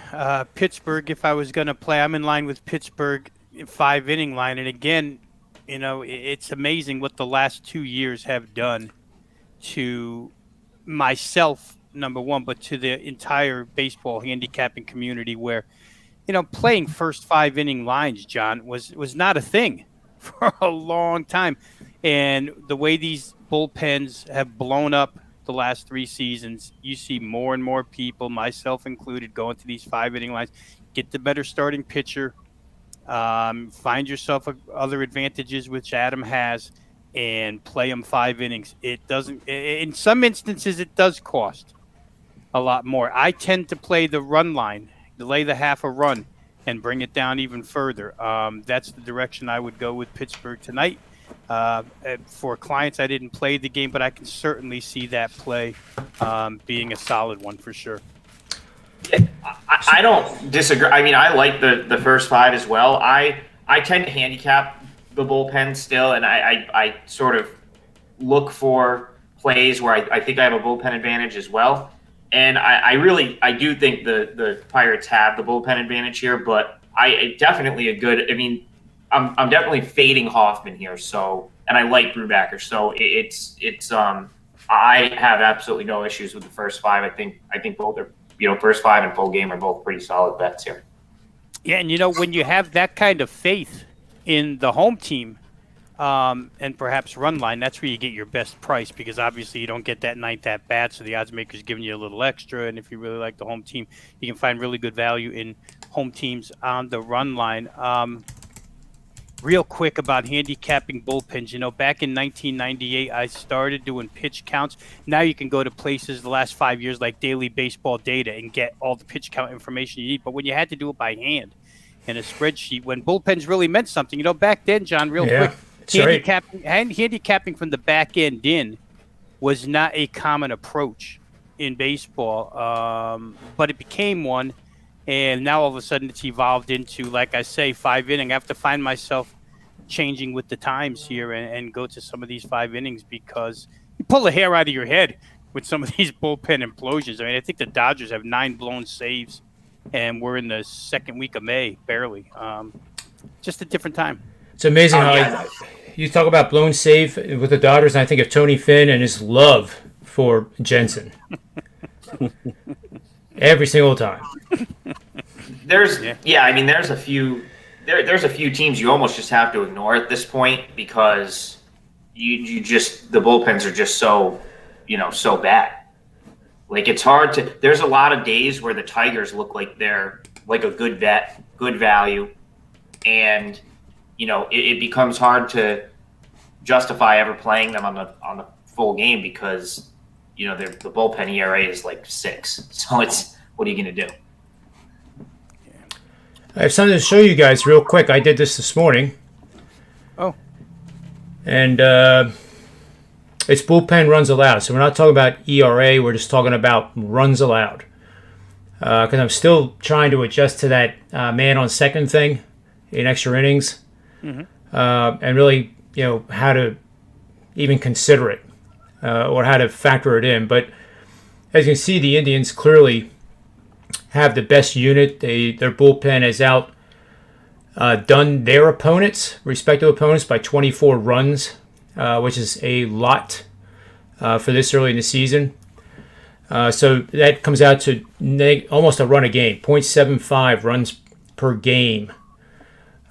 Pittsburgh. If I was going to play, I'm in line with Pittsburgh 5-inning line. And again, it's amazing what the last 2 years have done to myself, number one, but to the entire baseball handicapping community where, playing first 5-inning lines, John, was not a thing for a long time. And the way these bullpens have blown up the last 3 seasons, you see more and more people, myself included, going to these 5-inning lines. Get the better starting pitcher. Find yourself other advantages, which Adam has, and play them 5 innings. It doesn't. In some instances, it does cost a lot more. I tend to play the run line, delay the half a run, and bring it down even further. That's the direction I would go with Pittsburgh tonight. For clients, I didn't play the game, but I can certainly see that play being a solid one for sure. I don't disagree. I mean, I like the first 5 as well. I tend to handicap the bullpen still, and I sort of look for plays where I think I have a bullpen advantage as well. And I do think the Pirates have the bullpen advantage here, but I'm definitely definitely fading Hoffman here. So, and I like Brubacher. So it's I have absolutely no issues with the first five. I think both are, first five and full game are both pretty solid bets here. Yeah, and when you have that kind of faith in the home team, and perhaps run line, that's where you get your best price, because obviously you don't get that ninth at bat, so the odds maker's giving you a little extra. And if you really like the home team, you can find really good value in home teams on the run line. Real quick about handicapping bullpens. Back in 1998, I started doing pitch counts. Now you can go to places the last 5 years like Daily Baseball Data and get all the pitch count information you need. But when you had to do it by hand in a spreadsheet, when bullpens really meant something, back then, John, real quick, handicapping from the back end in was not a common approach in baseball, but it became one. And now all of a sudden it's evolved into, like I say, 5 inning. I have to find myself changing with the times here and go to some of these 5 innings, because you pull the hair out of your head with some of these bullpen implosions. I think the Dodgers have 9 blown saves, and we're in the second week of May, barely. Just a different time. It's amazing how you talk about blown save with the Dodgers, and I think of Tony Finn and his love for Jensen. Every single time. There's a few teams you almost just have to ignore at this point, because you just, the bullpens are just so bad. Like, it's hard to, there's a lot of days where the Tigers look like they're like a good bet, good value, and it becomes hard to justify ever playing them on the full game, because the bullpen ERA is like 6. So it's, what are you going to do? I have something to show you guys real quick. I did this morning. Oh. And it's bullpen runs allowed. So we're not talking about ERA. We're just talking about runs allowed. Because I'm still trying to adjust to that man on second thing in extra innings. Mm-hmm. And really, how to even consider it or how to factor it in. But as you can see, the Indians clearly have the best unit. Their bullpen has outdone their opponents, respective opponents, by 24 runs, which is a lot for this early in the season. So that comes out to almost a run a game, 0.75 runs per game.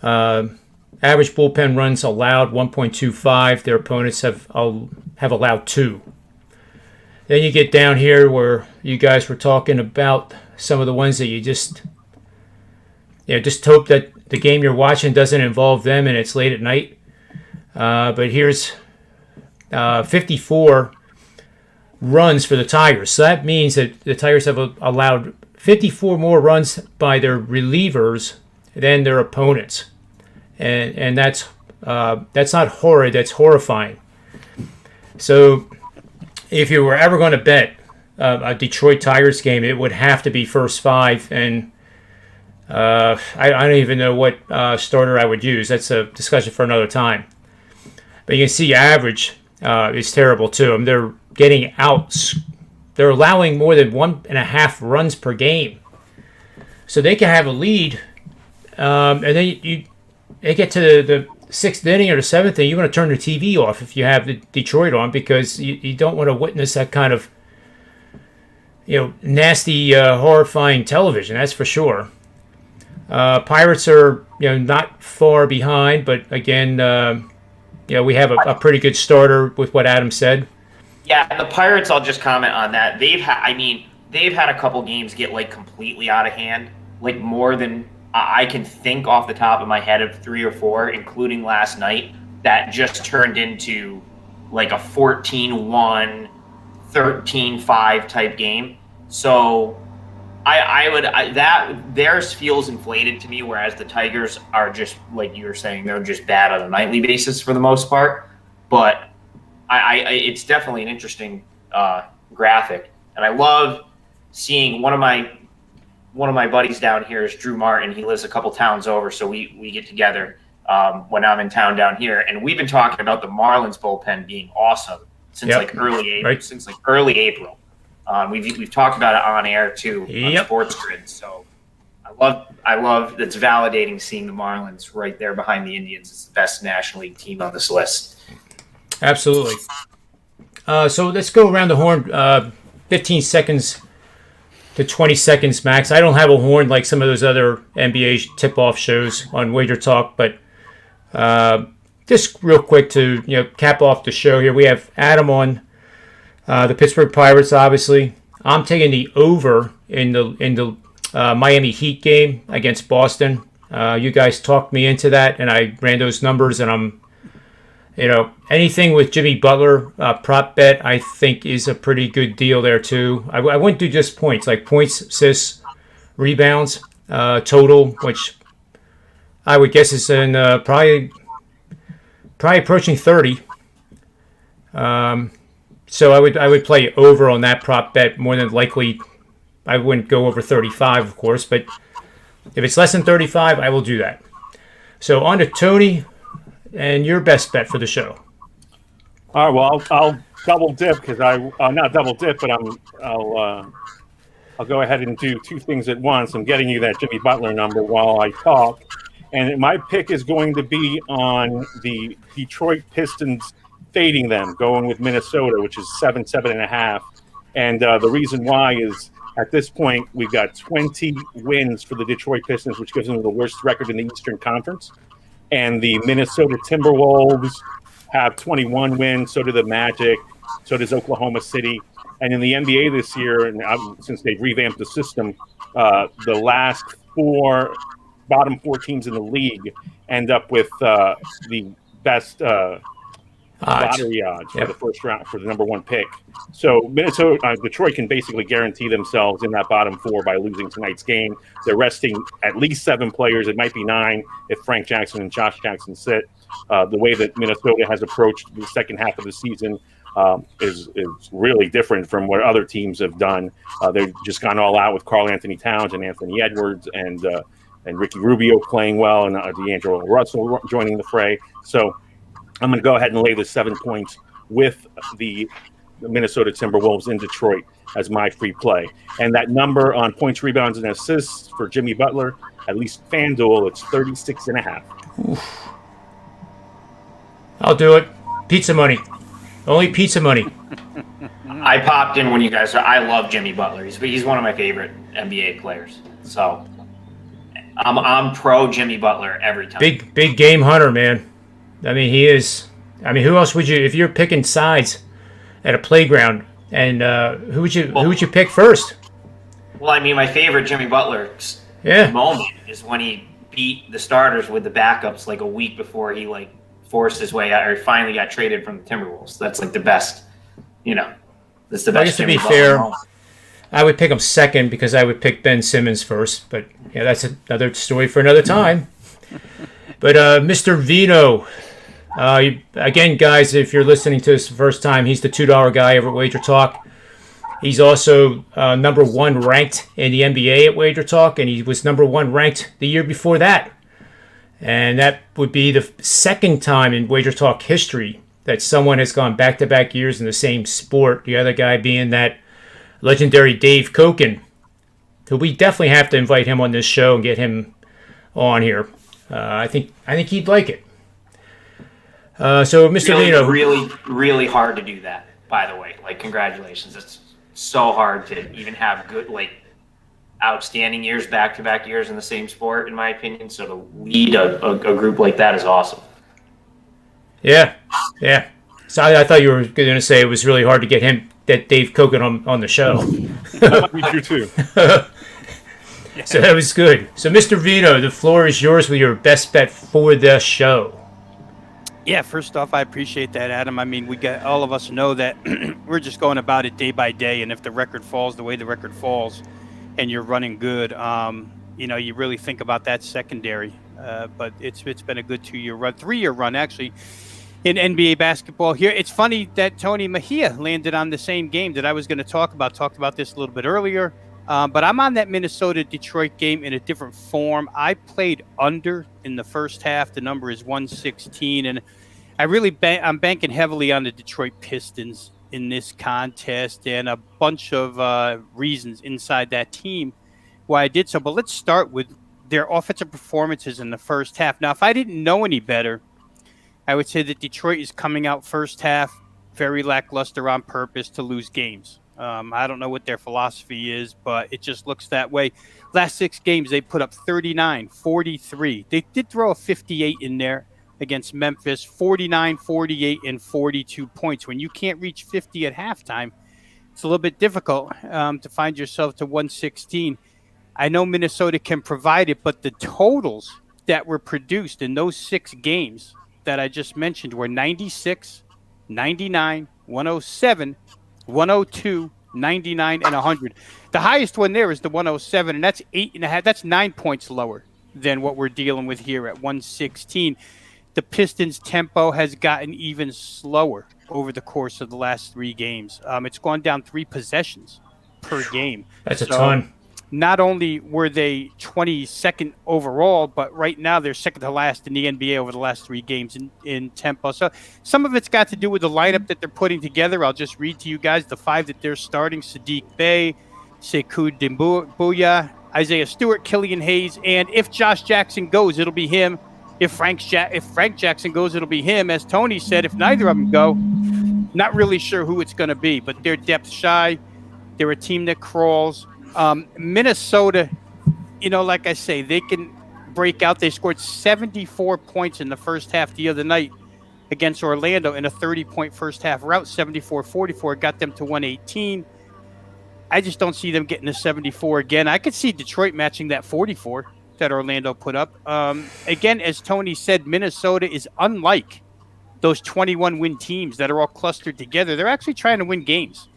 Average bullpen runs allowed 1.25. Their opponents have allowed 2. Then you get down here where you guys were talking about some of the ones that you just hope that the game you're watching doesn't involve them and it's late at night. But here's 54 runs for the Tigers. So that means that the Tigers have allowed 54 more runs by their relievers than their opponents. And that's not horrid, that's horrifying. So if you were ever going to bet a Detroit Tigers game, it would have to be first 5, and I don't even know what starter I would use. That's a discussion for another time. But you can see average is terrible too. They're getting out. They're allowing more than 1.5 runs per game, so they can have a lead, and then they get to the 6th inning or the 7th inning. You want to turn the TV off if you have the Detroit on, because you don't want to witness that kind of nasty, horrifying television. That's for sure. Pirates are not far behind, but again, we have a pretty good starter with what Adam said. Yeah, the Pirates, I'll just comment on that. They've had a couple games get like completely out of hand, like more than I can think off the top of my head of 3 or 4, including last night, that just turned into like a 14-1, 13-5 type game. So theirs feels inflated to me, whereas the Tigers are just, like you were saying, they're just bad on a nightly basis for the most part. But it's definitely an interesting graphic, and I love seeing one of my buddies down here is Drew Martin. He lives a couple towns over, so we get together when I'm in town down here, and we've been talking about the Marlins bullpen being awesome since early April. Right. Since like early April, we've talked about it on air too on Sports Grid. So I love that's validating seeing the Marlins right there behind the Indians as the best National League team on this list. Absolutely. So let's go around the horn. 15 seconds to 20 seconds max. I don't have a horn like some of those other NBA tip-off shows on Wager Talk, but just real quick to cap off the show here. We have Adam on the Pittsburgh Pirates. Obviously, I'm taking the over in the Miami Heat game against Boston. You guys talked me into that, and I ran those numbers, and I'm, anything with Jimmy Butler prop bet, I think is a pretty good deal there too. I wouldn't do just points, like points, assists, rebounds, total, which I would guess is in probably approaching 30. So I would play over on that prop bet more than likely. I wouldn't go over 35, of course, but if it's less than 35, I will do that. So on to Tony and your best bet for the show. All right, well, I'll double dip because not double dip, but I'll go ahead and do two things at once. I'm getting you that Jimmy Butler number while I talk, and my pick is going to be on the Detroit Pistons fading them, going with Minnesota, which is 7.5, and the reason why is at this point we've got 20 wins for the Detroit Pistons, which gives them the worst record in the Eastern Conference. And the Minnesota Timberwolves have 21 wins. So do the Magic. So does Oklahoma City. And in the NBA this year, and since they've revamped the system, the last bottom four teams in the league end up with the best lottery odds for the first round for the number one pick. So Detroit can basically guarantee themselves in that bottom four by losing tonight's game. They're resting at least 7 players. It might be 9 if Frank Jackson and Josh Jackson sit. The way that Minnesota has approached the second half of the season is really different from what other teams have done. They've just gone all out with Karl Anthony Towns and Anthony Edwards and Ricky Rubio playing well and D'Angelo Russell joining the fray. So I'm going to go ahead and lay the 7 points with the Minnesota Timberwolves in Detroit as my free play. And that number on points, rebounds, and assists for Jimmy Butler, at least FanDuel, it's 36.5. Oof. I'll do it. Pizza money. Only pizza money. I popped in when you guys. I love Jimmy Butler. He's one of my favorite NBA players. So I'm pro Jimmy Butler every time. Big game hunter, man. I mean, he is. I mean, who else would you, if you're picking sides at a playground, and who would you pick first? Well, I mean, my favorite Jimmy Butler moment is when he beat the starters with the backups like a week before he forced his way out or finally got traded from the Timberwolves. That's like the best, that's the best. I guess to be fair, I would pick him second because I would pick Ben Simmons first, but yeah, that's another story for another time. But Mr. Vino, again, guys, if you're listening to this the first time, he's the $2 guy over at Wager Talk. He's also number 1 ranked in the NBA at Wager Talk, and he was number 1 ranked the year before that. And that would be the second time in Wager Talk history that someone has gone back-to-back years in the same sport. The other guy being that legendary Dave Koken, who we definitely have to invite him on this show and get him on here. I think he'd like it. So, Mr. Vino, really, really hard to do that. By the way, congratulations. It's so hard to even have good, outstanding years, back-to-back years in the same sport, in my opinion. So to lead a group like that is awesome. Yeah. So I thought you were going to say it was really hard to get Dave Koken on the show. That might be true too. So that was good. So, Mr. Vino, the floor is yours with your best bet for the show. Yeah, first off, I appreciate that, Adam. I mean, all of us know that we're just going about it day by day, and if the record falls the way the record falls, and you're running good, you really think about that secondary. But it's been a good 2-year run, 3-year run actually, in NBA basketball here. It's funny that Tony Mejia landed on the same game that I was going to talk about. Talked about this a little bit earlier. But I'm on that Minnesota-Detroit game in a different form. I played under in the first half. The number is 116, and I'm banking heavily on the Detroit Pistons in this contest, and a bunch of reasons inside that team why I did so. But let's start with their offensive performances in the first half. Now, if I didn't know any better, I would say that Detroit is coming out first half very lackluster on purpose to lose games. I don't know what their philosophy is, but it just looks that way. Last 6 games, they put up 39, 43. They did throw a 58 in there against Memphis, 49, 48, and 42 points. When you can't reach 50 at halftime, it's a little bit difficult to find yourself to 116. I know Minnesota can provide it, but the totals that were produced in those 6 games that I just mentioned were 96, 99, 107, 102, 99, and 100. The highest one there is the 107, and that's 8.5. That's 9 points lower than what we're dealing with here at 116. The Pistons' tempo has gotten even slower over the course of the last 3 games. It's gone down 3 possessions per game. That's a ton. Not only were they 22nd overall, but right now they're second to last in the NBA over the last 3 games in tempo. So some of it's got to do with the lineup that they're putting together. I'll just read to you guys the 5 that they're starting: Sadiq Bey, Sekou Doumbouya, Isaiah Stewart, Killian Hayes, and if Josh Jackson goes, it'll be him. If Frank Jackson goes, it'll be him. As Tony said, if neither of them go, not really sure who it's going to be, but they're depth shy. They're a team that crawls. Minnesota, like I say, they can break out. They scored 74 points in the first half the other night against Orlando in a 30-point first half rout. 74-44 got them to 118. I just don't see them getting to 74 again. I could see Detroit matching that 44 that Orlando put up. Again, as Tony said, Minnesota is unlike those 21-win teams that are all clustered together. They're actually trying to win games.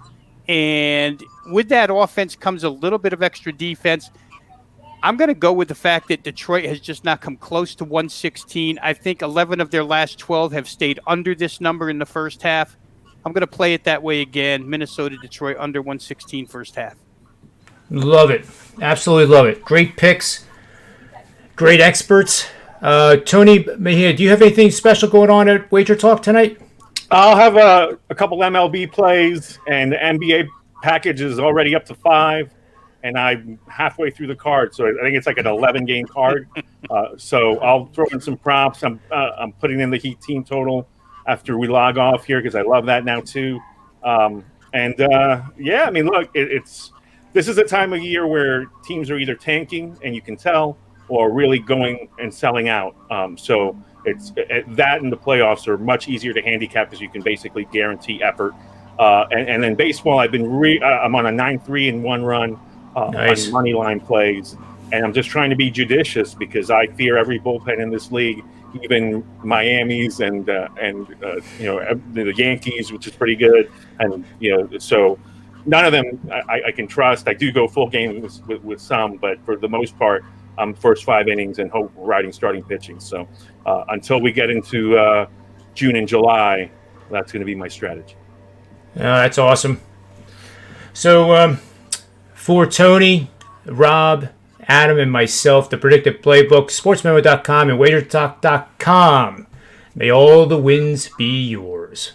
And with that offense comes a little bit of extra defense. I'm going to go with the fact that Detroit has just not come close to 116. I think 11 of their last 12 have stayed under this number in the first half. I'm going to play it that way again. Minnesota, Detroit, under 116 first half. Love it. Absolutely love it. Great picks. Great experts. Tony Mejia, do you have anything special going on at Wager Talk tonight? I'll have a couple MLB plays, and the NBA package is already up to 5, and I'm halfway through the card, so I think it's like an 11-game card. So I'll throw in some props. I'm putting in the Heat team total after we log off here because I love that now too. Look, this is a time of year where teams are either tanking, and you can tell, or really going and selling out. So it's that, and the playoffs are much easier to handicap because you can basically guarantee effort. And then baseball, I've been I'm on a 9-3-1 run nice. On money line plays, and I'm just trying to be judicious because I fear every bullpen in this league, even Miami's and the Yankees, which is pretty good, and so none of them I can trust. I do go full game with some, but for the most part, first 5 innings and hope riding starting pitching. So until we get into June and July, that's going to be my strategy. That's awesome. So for Tony, Rob, Adam, and myself, the Predictive Playbook, sportsmemo.com and wagertalk.com. May all the wins be yours.